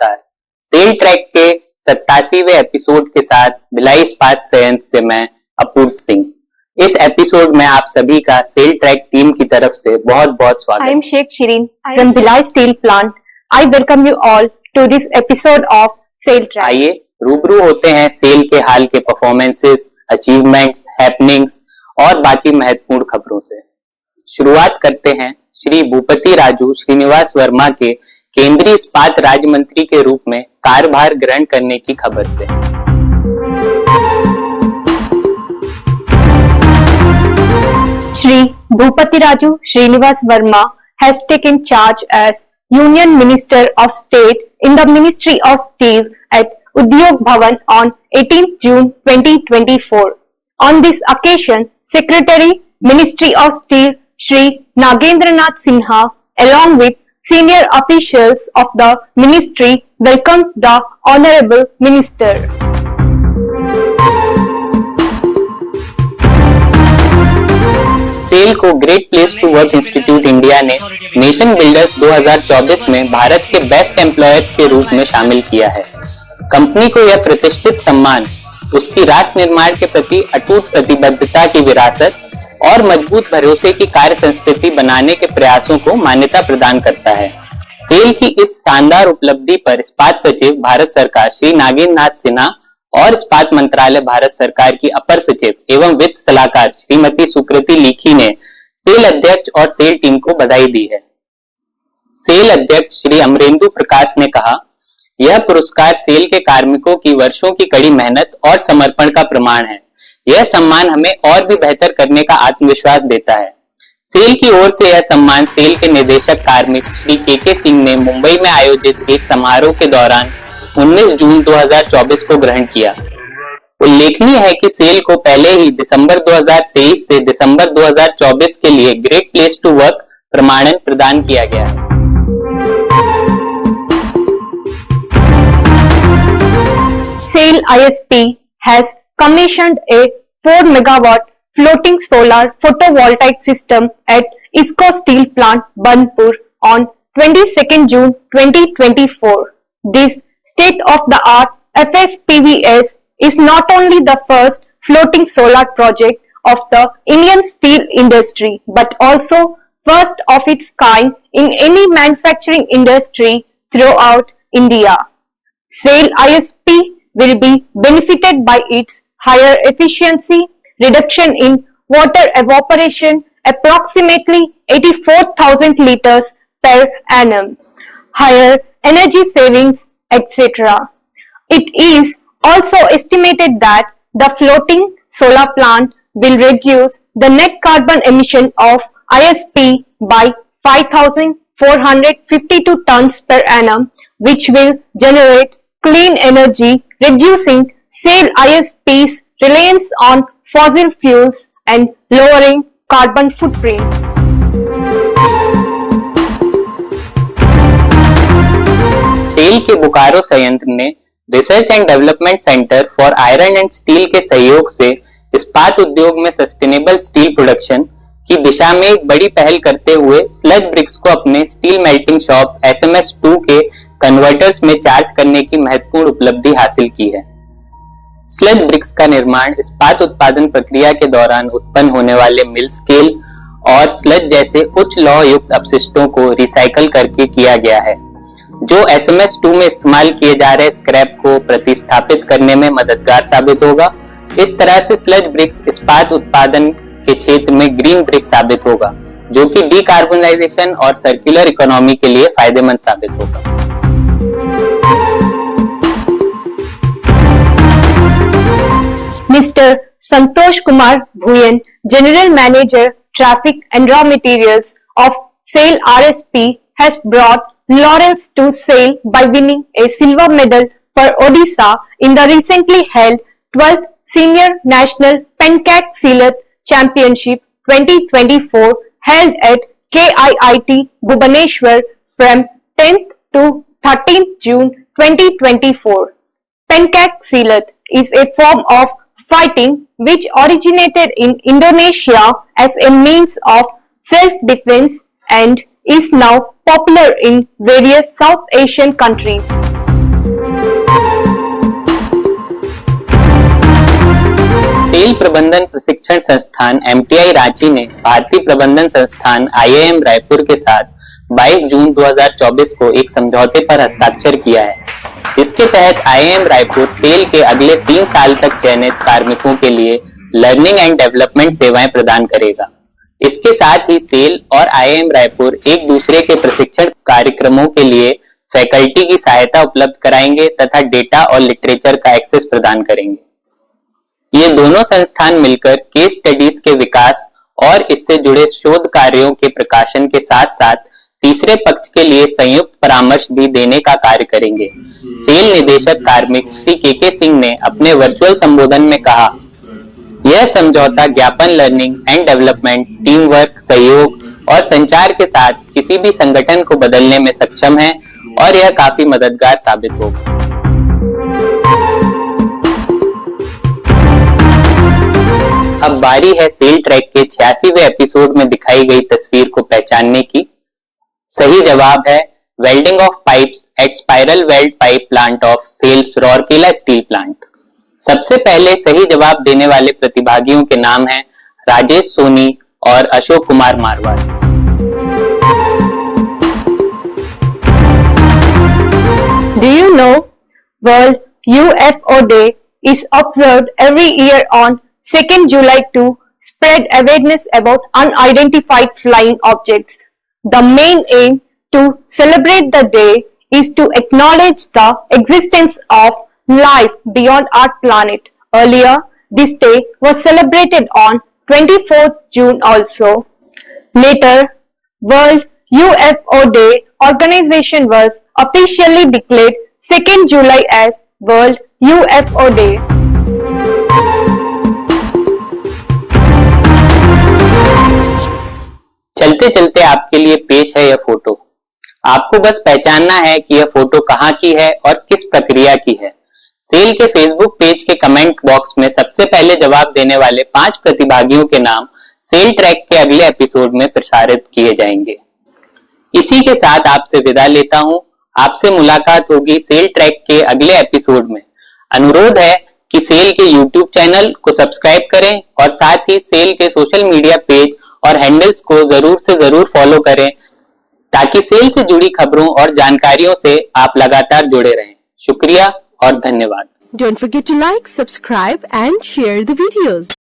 नमस्कार। Cell track के 87वें episode के साथ भिलाई इस्पात संयंत्र से मैं अपूर्व सिंह। इस एपिसोड में आप सभी का सेल ट्रैक टीम की तरफ से बहुत-बहुत स्वागत। I am Sheikh Shireen from Bhilai Steel Plant. I welcome you all to this episode of Sale Track. आइए रूबरू होते हैं सेल के हाल के परफॉर्मेंसेस, अचीवमेंट्स, हैपनिंग्स और बाकी महत्वपूर्ण खबरों से। शुरुआत करते हैं श्री भूपति राजू श्रीनिवास वर्मा के केंद्रीय इस्पात राज्य मंत्री के रूप में कार्यभार ग्रहण करने की खबर से। Shri Bhupati Raju Srinivas Verma has taken charge as Union Minister of State in the Ministry of Steel at Udyog Bhavan on 18 June 2024. On this occasion, Secretary, Ministry of Steel Shri Nagendranath Sinha along with senior officials of the ministry welcomed the Honorable Minister. SAIL को great place to work institute India ने nation builders 2024 में भारत के best employers के रूप में शामिल किया है। कंपनी को यह प्रतिष्ठित सम्मान उसकी राष्ट्र निर्माण के प्रति अटूट प्रतिबद्धता की विरासत और मजबूत भरोसे की कार्य संस्कृति बनाने के प्रयासों को मान्यता प्रदान करता है। सेल की इस शानदार उपलब्धि पर इस्पात सचिव भारत सरकार श्री नागेंद्रनाथ सिन्हा और इस्पात मंत्रालय भारत सरकार की अपर सचिव एवं वित्त सलाहकार श्रीमती सुकृति लीखी ने सेल अध्यक्ष और सेल टीम को बधाई दी है। सेल अध्यक्ष श्री अमरेंदु प्रकाश ने कहा, यह पुरस्कार सेल के कार्मिकों की वर्षों की कड़ी मेहनत और समर्पण का प्रमाण है। यह सम्मान हमें और भी बेहतर करने का आत्मविश्वास देता है। सेल की ओर से यह सम्मान सेल के निदेशक कार्मिक श्री के सिंह ने मुंबई में आयोजित एक समारोह के दौरान 19 जून 2024 को ग्रहण किया। उल्लेखनीय है कि सेल को पहले ही दिसंबर 2023 से दिसंबर 2024 के लिए ग्रेट प्लेस टू वर्क प्रमाणन प्रदान किया गया है। SAIL ISP has commissioned a 4 megawatt floating solar photovoltaic system at ISCO Steel Plant, Burnpur on 22nd June 2024. This state-of-the-art FSPVS is not only the first floating solar project of the Indian steel industry, but also first of its kind in any manufacturing industry throughout India. SAIL ISP will be benefited by its higher efficiency, reduction in water evaporation approximately 84,000 liters per annum, higher energy savings, etc. It is also estimated that the floating solar plant will reduce the net carbon emission of ISP by 5,452 tons per annum, which will generate clean energy, reducing SAIL ISP's reliance on fossil fuels and lowering carbon footprint. SAIL के बोकारो संयंत्र ने research and development centre for iron and steel के सहयोग से इस्पात उद्योग में sustainable steel production की दिशा में एक बड़ी पहल करते हुए स्लज ब्रिक्स को अपने स्टील मेल्टिंग शॉप SMS2 के कन्वर्टर्स में चार्ज करने की महत्वपूर्ण उपलब्धि हासिल की है। स्लज ब्रिक्स का निर्माण इस्पात उत्पादन प्रक्रिया के दौरान उत्पन्न होने वाले मिल स्केल और स्लज जैसे उच्च लौह युक्त अपशिष्टों को रिसाइकल करके किया गया है, जो SMS2 में इस्तेमाल किए जा रहे स्क्रैप को प्रतिस्थापित करने में मददगार साबित होगा। इस तरह से स्लज ब्रिक्स इस्पात उत्पादन के क्षेत्र में ग्रीन ब्रिक साबित होगा, जो कि डीकार्बोनाइजेशन और सर्कुलर इकोनॉमी के लिए फायदेमंद साबित होगा। Mr. Santosh Kumar Bhuyan, General Manager, Traffic and Raw Materials of SAIL RSP, has brought laurels to SAIL by winning a silver medal for Odisha in the recently held 12th Senior National Pencak Silat Championship 2024 held at KIIT Bhubaneswar from 10th to 13th June 2024. Pencak Silat is a form of fighting which originated in Indonesia as a means of self-defense and is now popular in various South Asian countries. SAIL प्रबंधन प्रशिक्षण संस्थान MTI Ranchi ने भारतीय प्रबंधन संस्थान IIM Raipur के साथ 22 जून 2024 को एक समझौते पर हस्ताक्षर किया है, जिसके तहत IIM रायपुर सेल के अगले 3 साल तक चयनित कार्मिकों के लिए लर्निंग एंड डेवलपमेंट सेवाएं प्रदान करेगा। इसके साथ ही सेल और IIM रायपुर एक दूसरे के प्रशिक्षण कार्यक्रमों के लिए फैकल्टी की सहायता उपलब्ध कराएंगे तथा डेटा और लिटरेचर का एक्सेस प्रदान करेंगे। ये दोनों संस्थान मिलकर केस स्टडीज के विकास और इससे जुड़े शोध कार्यों के प्रकाशन के साथ साथ तीसरे पक्ष के लिए संयुक्त परामर्श भी देने का कार्य करेंगे। सेल निदेशक कार्मिक श्री KK सिंह ने अपने वर्चुअल संबोधन में कहा, यह समझौता ज्ञापन learning and development, team work, सहयोग और संचार के साथ किसी भी संगठन को बदलने में सक्षम है और यह काफी मददगार साबित होगा। अब बारी है सेल ट्रैक के 86वें एपिसोड में दिखाई गई तस्वीर को पहचानने की। सही जवाब है welding of pipes at spiral weld pipe plant of SAIL's Rourkela steel plant. सबसे पहले सही जवाब देने वाले प्रतिभागियों के नाम हैं राजेश सोनी और Ashok Kumar Marwar. Do you know World UFO Day is observed every year on 2nd July to spread awareness about unidentified flying objects. The main aim to celebrate the day is to acknowledge the existence of life beyond our planet. Earlier, this day was celebrated on 24th June also. Later, World UFO Day organization was officially declared 2nd July as World UFO Day. चलते चलते आपके लिए पेश है यह photo. आपको बस पहचानना है कि यह फोटो कहाँ की है और किस प्रक्रिया की है। सेल के फेसबुक पेज के कमेंट बॉक्स में सबसे पहले जवाब देने वाले 5 प्रतिभागियों के नाम सेल ट्रैक के अगले एपिसोड में प्रसारित किए जाएंगे। इसी के साथ आपसे विदा लेता हूं। आपसे मुलाकात होगी सेल ट्रैक के अगले एपिसोड में। अनुरोध है कि सेल के YouTube चैनल को सब्सक्राइब करें और साथ ही सेल के सोशल मीडिया पेज और हैंडल्स को जरूर से जरूर फॉलो करें ताकि सेल से जुड़ी खबरों और जानकारियों से आप लगातार जुड़े रहें। शुक्रिया और धन्यवाद। Don't forget to like, subscribe and share the videos.